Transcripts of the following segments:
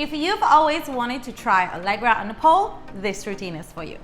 If you've always wanted to try Allegra on the pole, this routine is for you.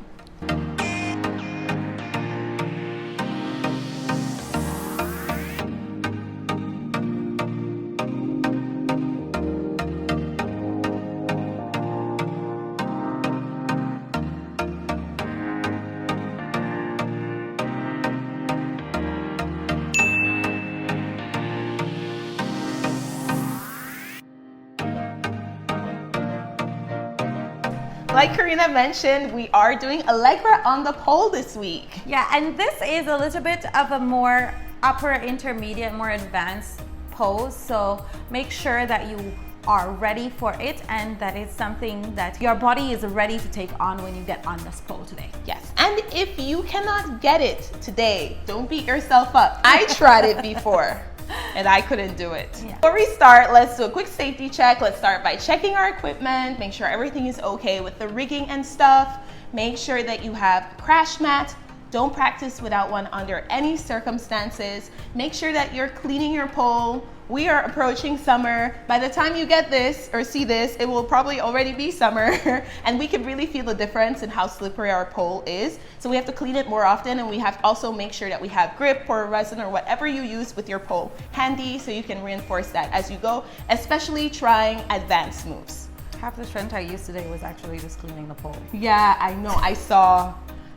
Like Karina mentioned, we are doing Allegra on the pole this week. Yeah, and this is a little bit of a more upper intermediate, more advanced pose. So make sure that you are ready for it and that is something that your body is ready to take on when you get on this pole today. Yes, and if you cannot get it today, don't beat yourself up. I tried it before. And I couldn't do it. Yeah. Before we start, let's do a quick safety check. Let's start by checking our equipment, make sure everything is okay with the rigging and stuff. Make sure that you have a crash mat. Don't practice without one under any circumstances. Make sure that you're cleaning your pole. We are approaching summer. By the time you get this or see this, it will probably already be summer and we can really feel the difference in how slippery our pole is. So we have to clean it more often, and we have to also make sure that we have grip or resin or whatever you use with your pole handy so you can reinforce that as you go, especially trying advanced moves. Half the strength I used today was actually just cleaning the pole. Yeah, I know.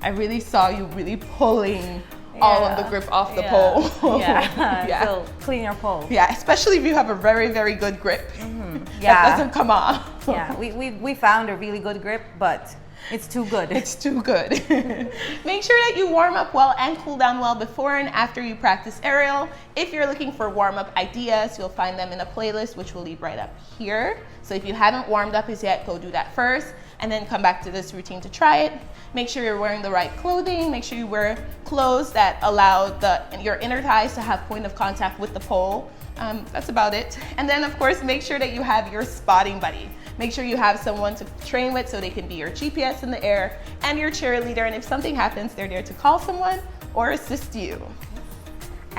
I really saw you really pulling all of the grip off the pole. Yeah. So clean your pole. Yeah, especially if you have a very, very good grip. Yeah. That doesn't come off. Yeah, we found a really good grip, but it's too good. It's too good. Make sure that you warm up well and cool down well before and after you practice aerial. If you're looking for warm-up ideas, you'll find them in a playlist, which we'll leave right up here. So if you haven't warmed up as yet, go do that first, and then come back to this routine to try it. Make sure you're wearing the right clothing. Make sure you wear clothes that allow your inner thighs to have point of contact with the pole. That's about it. And then of course, make sure that you have your spotting buddy. Make sure you have someone to train with so they can be your GPS in the air and your cheerleader. And if something happens, they're there to call someone or assist you.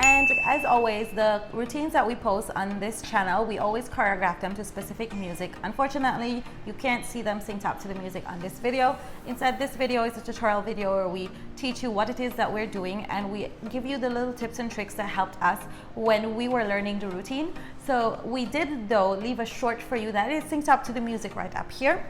And as always, the routines that we post on this channel, we always choreograph them to specific music. Unfortunately, you can't see them synced up to the music on this video. Instead, this video is a tutorial video where we teach you what it is that we're doing, and we give you the little tips and tricks that helped us when we were learning the routine. So we did, though, leave a short for you that is synced up to the music right up here.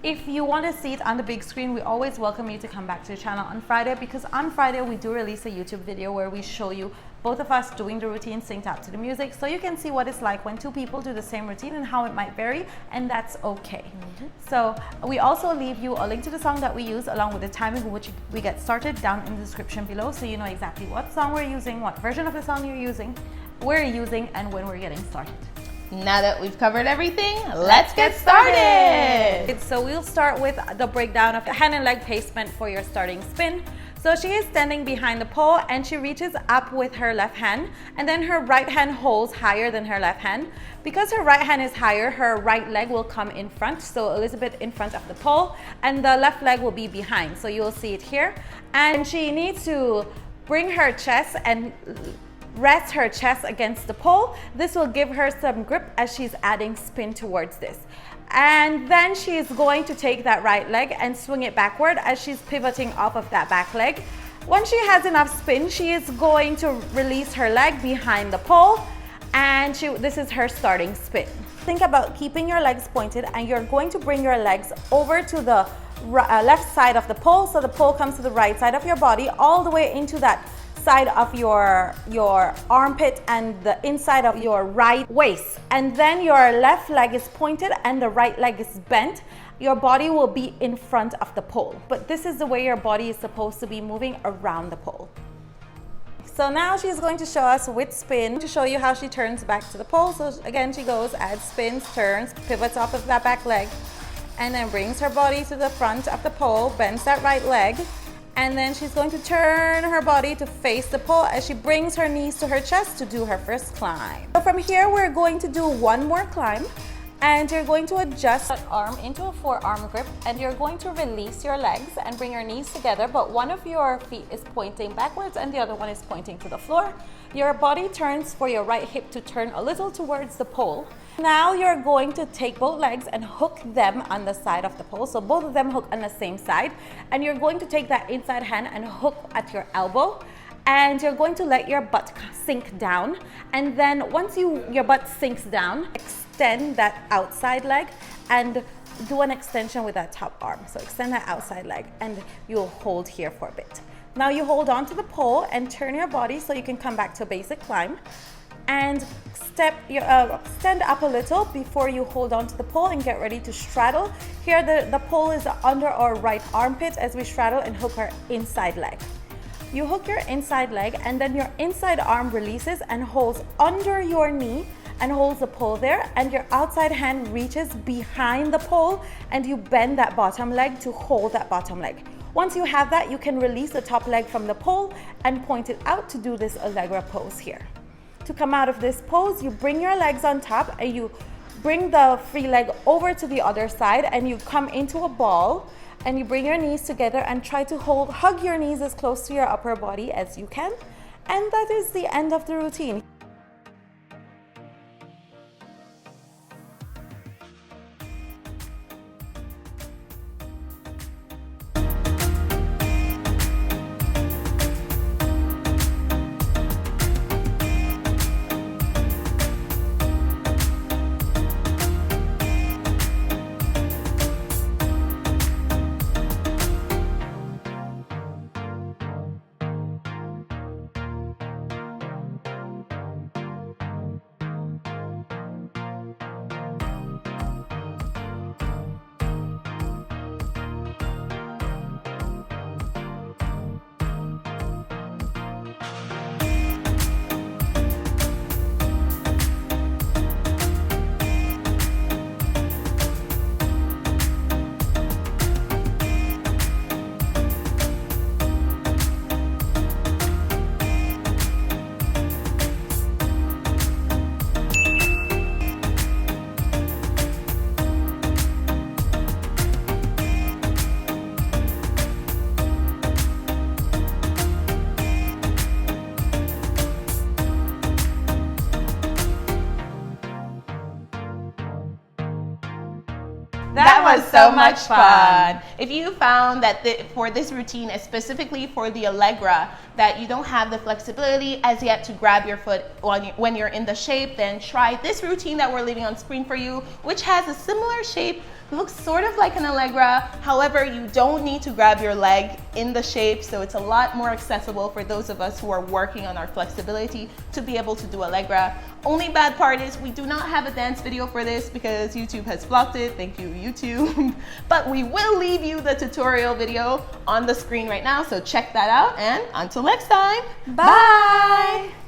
If you want to see it on the big screen, we always welcome you to come back to the channel on Friday, because on Friday we do release a YouTube video where we show you both of us doing the routine synced up to the music, so you can see what it's like when two people do the same routine and how it might vary, and that's okay. So we also leave you a link to the song that we use along with the timing in which we get started down in the description below, so you know exactly what song we're using, what version of the song we're using, and when we're getting started. Now that we've covered everything, let's get started. So we'll start with the breakdown of the hand and leg placement for your starting spin. So she is standing behind the pole and she reaches up with her left hand, and then her right hand holds higher than her left hand. Because her right hand is higher, her right leg will come in front, so a little bit in front of the pole, and the left leg will be behind. So you'll see it here. And she needs to bring her chest and rest her chest against the pole. This will give her some grip as she's adding spin towards this. And then she's going to take that right leg and swing it backward as she's pivoting off of that back leg. Once she has enough spin, she is going to release her leg behind the pole, and this is her starting spin. Think about keeping your legs pointed, and you're going to bring your legs over to the left side of the pole, so the pole comes to the right side of your body, all the way into that side of your armpit and the inside of your right waist. And then your left leg is pointed and the right leg is bent. Your body will be in front of the pole. But this is the way your body is supposed to be moving around the pole. So now she's going to show us with spin to show you how she turns back to the pole. So again, she goes, adds spins, turns, pivots off of that back leg, and then brings her body to the front of the pole, bends that right leg, and then she's going to turn her body to face the pole as she brings her knees to her chest to do her first climb. So from here, we're going to do one more climb, and you're going to adjust that arm into a forearm grip, and you're going to release your legs and bring your knees together, but one of your feet is pointing backwards and the other one is pointing to the floor. Your body turns for your right hip to turn a little towards the pole, Now you're going to take both legs and hook them on the side of the pole. So both of them hook on the same side. And you're going to take that inside hand and hook at your elbow. And you're going to let your butt sink down. And then once your butt sinks down, extend that outside leg and do an extension with that top arm. So extend that outside leg and you'll hold here for a bit. Now you hold on to the pole and turn your body so you can come back to a basic climb. And stand up a little before you hold on to the pole and get ready to straddle. Here the pole is under our right armpit as we straddle and hook our inside leg. You hook your inside leg and then your inside arm releases and holds under your knee and holds the pole there, and your outside hand reaches behind the pole and you bend that bottom leg to hold that bottom leg. Once you have that, you can release the top leg from the pole and point it out to do this Allegra pose here. To come out of this pose, you bring your legs on top and you bring the free leg over to the other side and you come into a ball and you bring your knees together and try to hug your knees as close to your upper body as you can. And that is the end of the routine. That was so much fun. If you found that for this routine, specifically for the Allegra, that you don't have the flexibility as yet to grab your foot when you're in the shape, then try this routine that we're leaving on screen for you, which has a similar shape. It looks sort of like an Allegra. However, you don't need to grab your leg in the shape, so it's a lot more accessible for those of us who are working on our flexibility to be able to do Allegra. Only bad part is we do not have a dance video for this because YouTube has blocked it. Thank you, YouTube. But we will leave you the tutorial video on the screen right now, so check that out. And until next time, bye!